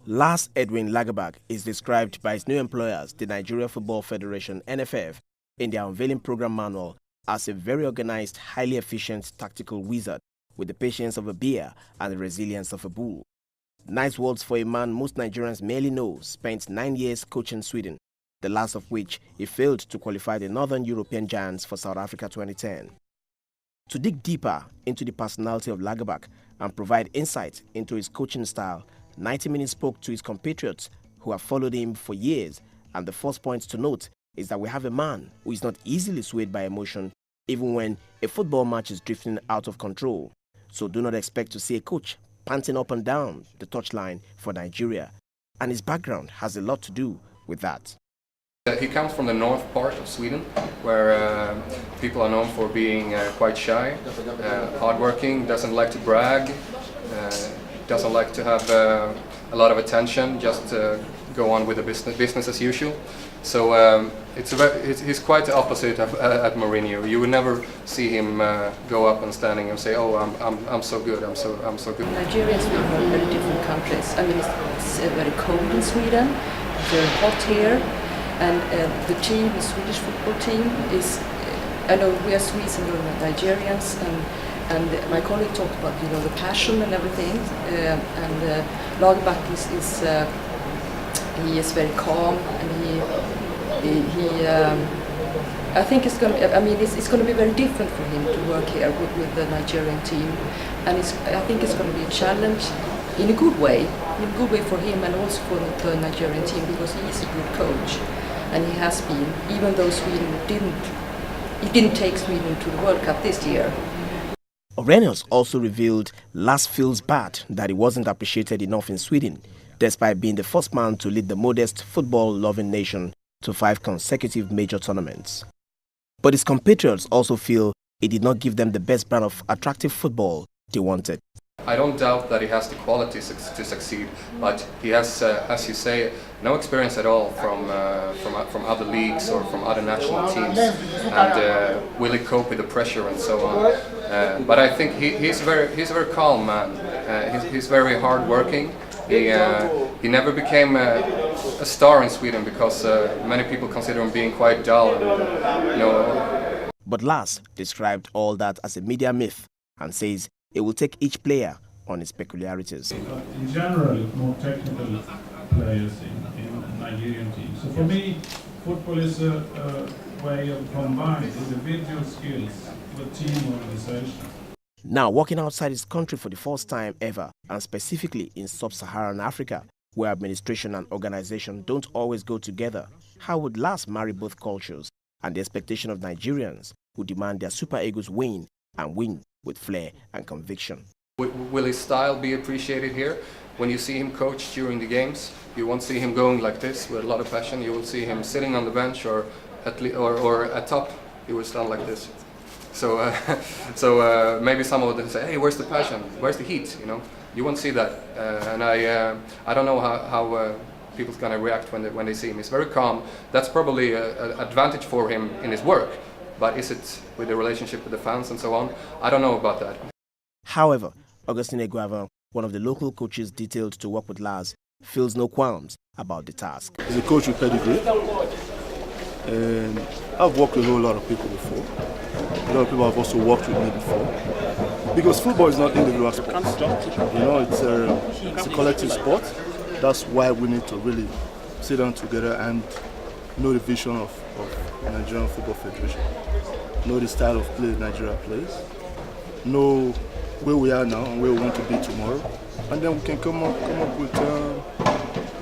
Last Edwin Lagaback is described by his new employers, the Nigeria Football Federation (NFF), in their unveiling program manual as a very organized, highly efficient tactical wizard with the patience of a bear and the resilience of a bull. Nice words for a man most Nigerians merely know spent 9 years coaching Sweden, the last of which he failed to qualify the Northern European giants for South Africa 2010. To dig deeper into the personality of Lagaback and provide insight into his coaching style, 90 Minutes spoke to his compatriots who have followed him for years, and the first point to note is that we have a man who is not easily swayed by emotion even when a football match is drifting out of control. So do not expect to see a coach panting up and down the touchline for Nigeria, and his background has a lot to do with that. He comes from the north part of Sweden, where people are known for being quite shy, hardworking, doesn't like to brag, doesn't like to have a lot of attention, just go on with the business as usual. So he's quite the opposite at Mourinho. You would never see him go up and standing and say, "Oh, I'm so good, I'm so good." Nigeria and Sweden are very different countries. I mean, it's very cold in Sweden, very hot here, and the team, the Swedish football team, is. I know we are Swedes and we're Nigerians, and my colleague talked about the passion and everything. And Lagerbäck he is very calm, and I think it's going to be very different for him to work here with the Nigerian team, and I think it's going to be a challenge in a good way for him and also for the Nigerian team, because he is a good coach, and he has been, even though Sweden didn't take Sweden to the World Cup this year. Orenius also revealed Lars feels bad that he wasn't appreciated enough in Sweden, despite being the first man to lead the modest football-loving nation to 5 consecutive major tournaments. But his compatriots also feel he did not give them the best brand of attractive football they wanted. I don't doubt that he has the qualities to succeed, but he has, as you say, no experience at all from other leagues or from other national teams, and will he cope with the pressure and so on. But I think he's a very calm man. He's very hard-working. He never became a star in Sweden because many people consider him being quite dull. But Lars described all that as a media myth and says it will take each player on his peculiarities. In general, more technical players in Nigerian teams. So for me, football is a way of combining individual skills with team organization. Now, working outside his country for the first time ever, and specifically in sub-Saharan Africa, where administration and organization don't always go together, how would Lars marry both cultures and the expectation of Nigerians who demand their Super Eagles win and win with flair and conviction? Will his style be appreciated here? When you see him coach during the games, you won't see him going like this with a lot of passion. You will see him sitting on the bench or at top. He will stand like this. So maybe someone would say, "Hey, where's the passion? Where's the heat?" You won't see that, and I don't know how people's gonna react when they see him. He's very calm. That's probably an advantage for him in his work. But is it with the relationship with the fans and so on? I don't know about that. However, Augustine Eguava, one of the local coaches detailed to work with Lars, feels no qualms about the task. He's a coach with pedigree, and I've worked with a whole lot of people before. A lot of people have also worked with me before. Because football is not individual sport. It's a collective sport. That's why we need to really sit down together and know the vision of the Nigerian Football Federation, know the style of play Nigeria plays, know where we are now and where we want to be tomorrow, and then we can come up with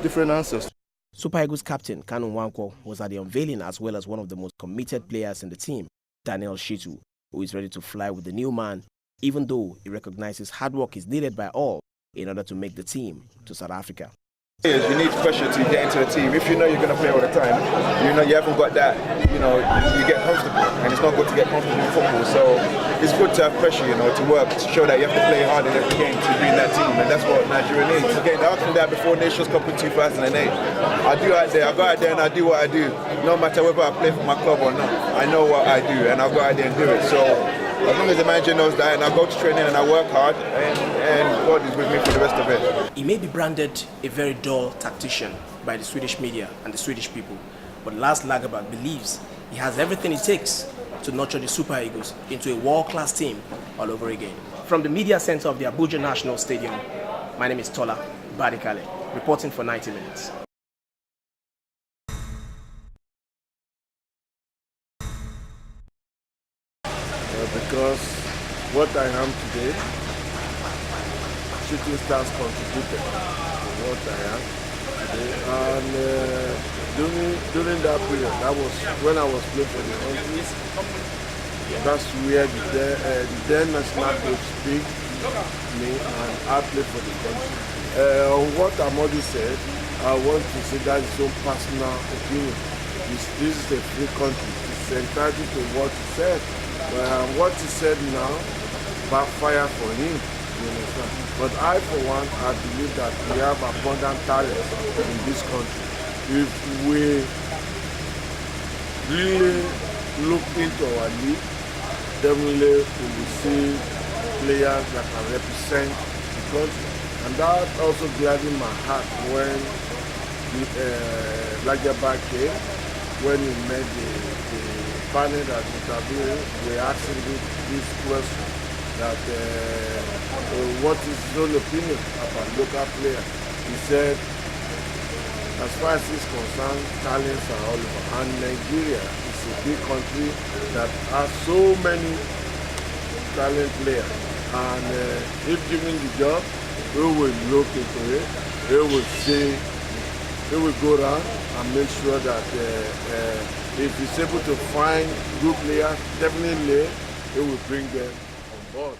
different answers. Super Eagles captain Kanu Nwankwo was at the unveiling, as well as one of the most committed players in the team, Daniel Shitu, who is ready to fly with the new man, even though he recognizes hard work is needed by all in order to make the team to South Africa. You need pressure to get into the team. If you know you're going to play all the time, you haven't got that, you get comfortable, and it's not good to get comfortable in football. So it's good to have pressure, to work, to show that you have to play hard in every game to be in that team, and that's what Nigeria needs. Again, I asked me that before Nations Cup in 2008. I go out there and I do what I do. No matter whether I play for my club or not, I know what I do, and I'll go out there and do it. So as long as the manager knows that, and I go to training and I work hard, and God is with me for the rest of it. He may be branded a very dull tactician by the Swedish media and the Swedish people, but Lars Lagerbäck believes he has everything it takes to nurture the Super Eagles into a world-class team all over again. From the media center of the Abuja National Stadium, my name is Tola Badikale, reporting for 90 Minutes. Because what I am today, Shooting Stars contributed to what I am today. And during that period, that was when I was playing for the country. That's where the then national coach picked me and I played for the country. What Amadi said, I want to say that is so personal opinion. This is a free country. It's entitled to what he said. What he said now backfire for him, you understand? But I, for one, I believe that we have abundant talent in this country. If we really look into our league, definitely we will see players that can represent the country. And that also gladdened my heart when lagaback came, when he met the panel that interviewed, we asked him this question, that what is his own opinion about local players. He said, as far as he's concerned, talents are all over. And Nigeria is a big country that has so many talent players. And if given the job, we will look into it. We will see, we will go around and make sure that if he's able to find good players, definitely he will bring them on board.